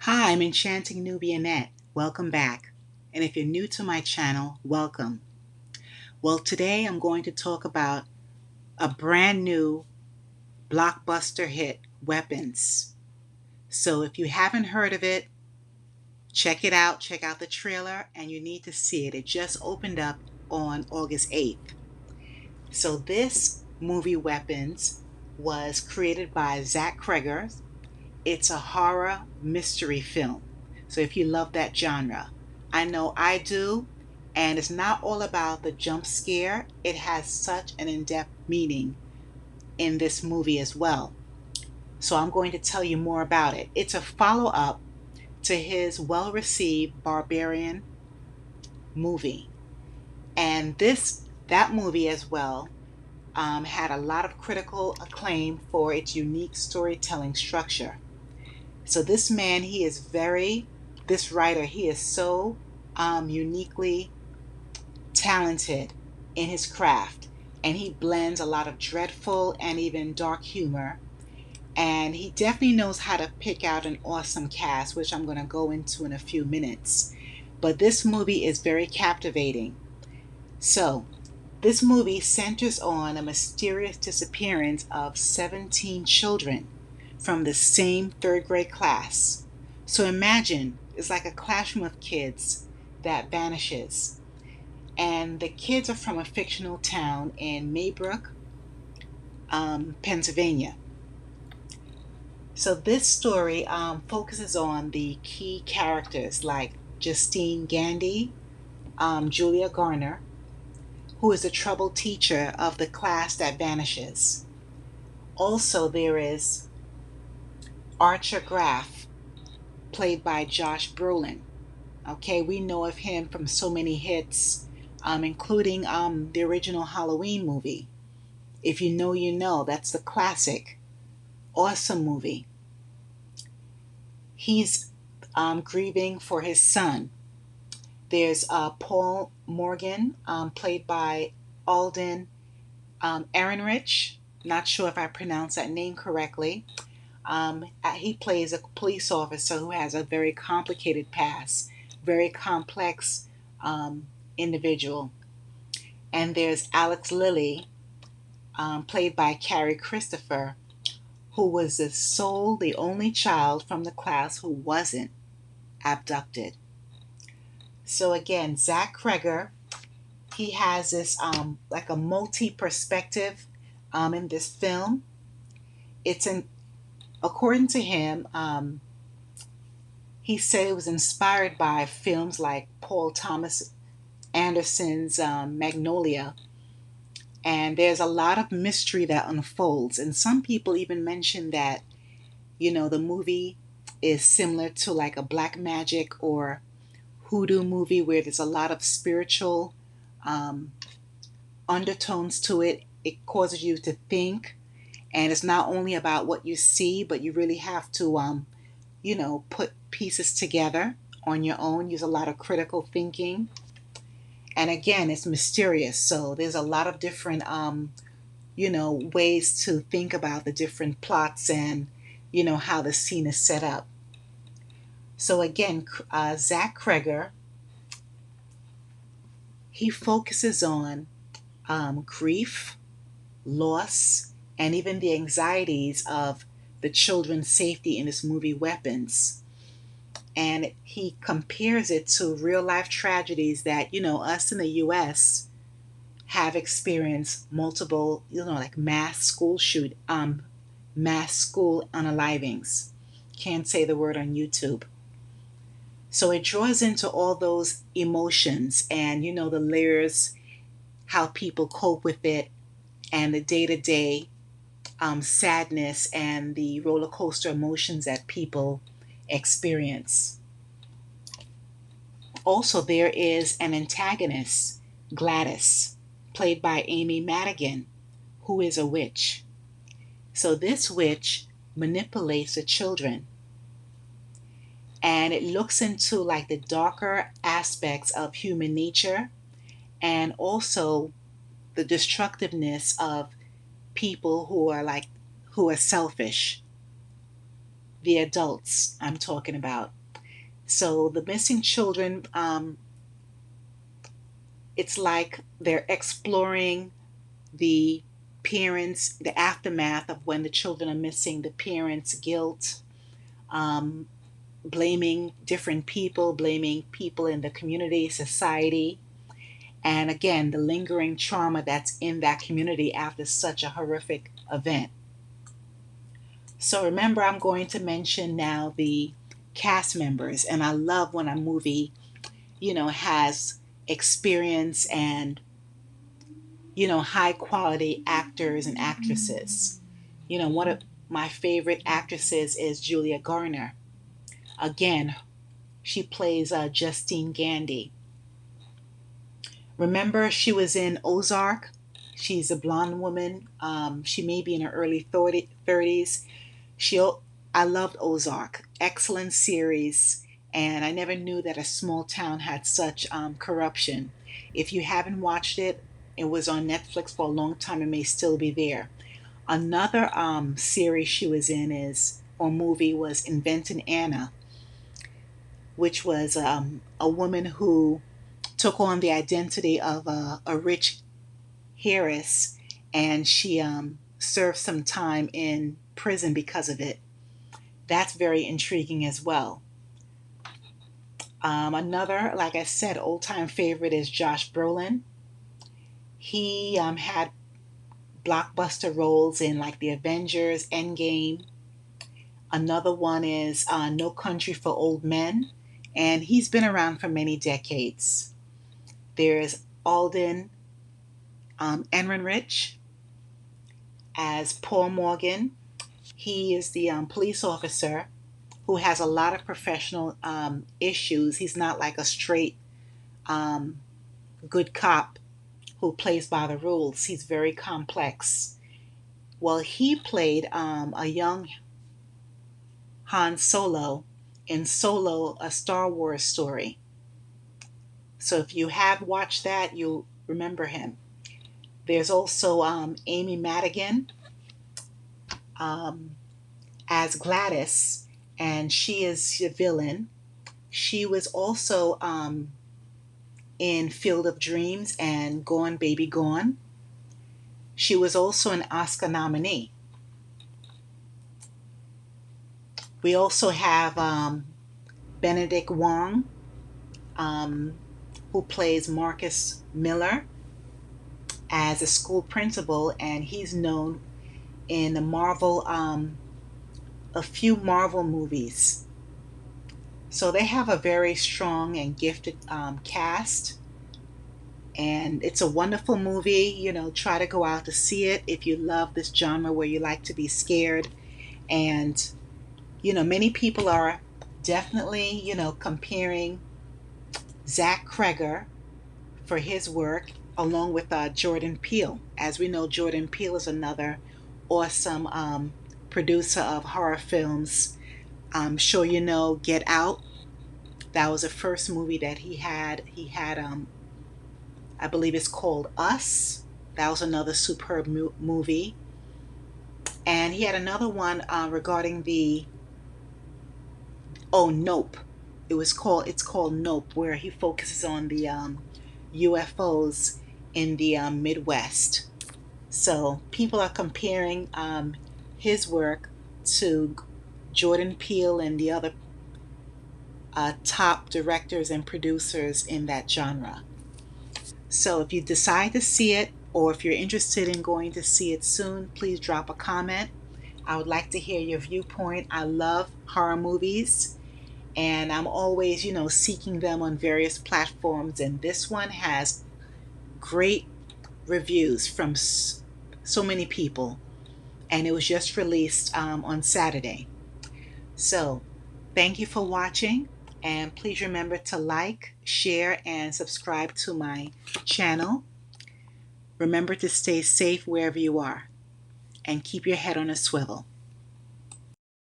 Hi, I'm Enchanting Nubianette. Welcome back. And if you're new to my channel, welcome. Well, today I'm going to talk about a brand new blockbuster hit, Weapons. So if you haven't heard of it, check it out. Check out the trailer, and you need to see it. It just opened up on August 8th. So this movie, Weapons, was created by Zach Cregger. It's a horror mystery film. So if you love that genre, I know I do. And it's not all about the jump scare, it has such an in depth meaning in this movie as well. So I'm going to tell you more about it. It's a follow up to his well received Barbarian movie. And that movie as well had a lot of critical acclaim for its unique storytelling structure. So this man, this writer, he is so uniquely talented in his craft. And he blends a lot of dreadful and even dark humor. And he definitely knows how to pick out an awesome cast, which I'm going to go into in a few minutes. But this movie is very captivating. So, this movie centers on a mysterious disappearance of 17 children from the same third grade class. So imagine it's like a classroom of kids that vanishes. And the kids are from a fictional town in Maybrook, Pennsylvania. So this story focuses on the key characters like Justine Gandy, Julia Garner, who is the troubled teacher of the class that vanishes. Also, there is Archer Graff, played by Josh Brolin. Okay, we know of him from so many hits, including the original Halloween movie. If you know, you know. That's the classic. Awesome movie. He's grieving for his son. There's Paul Morgan, played by Alden Ehrenreich. Not sure if I pronounced that name correctly. He plays a police officer who has a very complicated past, very complex individual. And there's Alex Lilly, played by Carrie Christopher, who was the only child from the class who wasn't abducted. So again, Zach Cregger, he has this like a multi perspective in this film. It's an According to him, he said it was inspired by films like Paul Thomas Anderson's Magnolia. And there's a lot of mystery that unfolds. And some people even mention that, the movie is similar to like a black magic or hoodoo movie where there's a lot of spiritual um, undertones to it. It causes you to think. And it's not only about what you see, but you really have to, put pieces together on your own, use a lot of critical thinking. And again, it's mysterious. So there's a lot of different, ways to think about the different plots and, how the scene is set up. So again, Zach Cregger, he focuses on grief, loss, and even the anxieties of the children's safety in this movie, Weapons. And he compares it to real life tragedies that, us in the US have experienced multiple, like mass school unalivings. Can't say the word on YouTube. So it draws into all those emotions and, the layers, how people cope with it, and the day to day sadness and the roller coaster emotions that people experience. Also, there is an antagonist, Gladys, played by Amy Madigan, who is a witch. So, this witch manipulates the children and it looks into like the darker aspects of human nature and also the destructiveness of people who are selfish. the adults I'm talking about. So the missing children, it's like they're exploring the parents, the aftermath of when the children are missing, the parents' guilt, um, blaming people in the community, society, and again, the lingering trauma that's in that community after such a horrific event. So remember, I'm going to mention now the cast members, and I love when a movie, has experience and, high quality actors and actresses. One of my favorite actresses is Julia Garner. Again, she plays Justine Gandy. Remember, she was in Ozark. She's a blonde woman. She may be in her early 30s. She, I loved Ozark. Excellent series. And I never knew that a small town had such corruption. If you haven't watched it, it was on Netflix for a long time. It may still be there. Another series she was in or movie was Inventing Anna, which was a woman who took on the identity of a rich heiress, and she served some time in prison because of it. That's very intriguing as well. Another, like I said, old time favorite is Josh Brolin. He had blockbuster roles in like The Avengers, Endgame. Another one is No Country for Old Men, and he's been around for many decades. There's Alden Ehrenreich as Paul Morgan. He is the police officer who has a lot of professional issues. He's not like a straight um, good cop who plays by the rules. He's very complex. Well, he played a young Han Solo in Solo, a Star Wars story. So if you have watched that, you'll remember him. There's also Amy Madigan um, as Gladys, and she is a villain. She was also in Field of Dreams and Gone Baby Gone. She was also an Oscar nominee. We also have Benedict Wong, um, who plays Marcus Miller as a school principal, and he's known in a few Marvel movies. So they have a very strong and gifted cast, and it's a wonderful movie. Try to go out to see it if you love this genre where you like to be scared. And many people are definitely comparing Zach Cregger for his work along with Jordan Peele. As we know, Jordan Peele is another awesome producer of horror films. I'm sure you know Get Out. That was the first movie that he had. I believe it's called Us. That was another superb movie. And he had another one regarding Nope. It's called Nope, where he focuses on the UFOs in the Midwest. So people are comparing his work to Jordan Peele and the other top directors and producers in that genre. So if you decide to see it, or if you're interested in going to see it soon, please drop a comment. I would like to hear your viewpoint. I love horror movies, and I'm always, seeking them on various platforms. And this one has great reviews from so many people, and it was just released on Saturday. So, thank you for watching, and please remember to like, share, and subscribe to my channel. Remember to stay safe wherever you are, and keep your head on a swivel.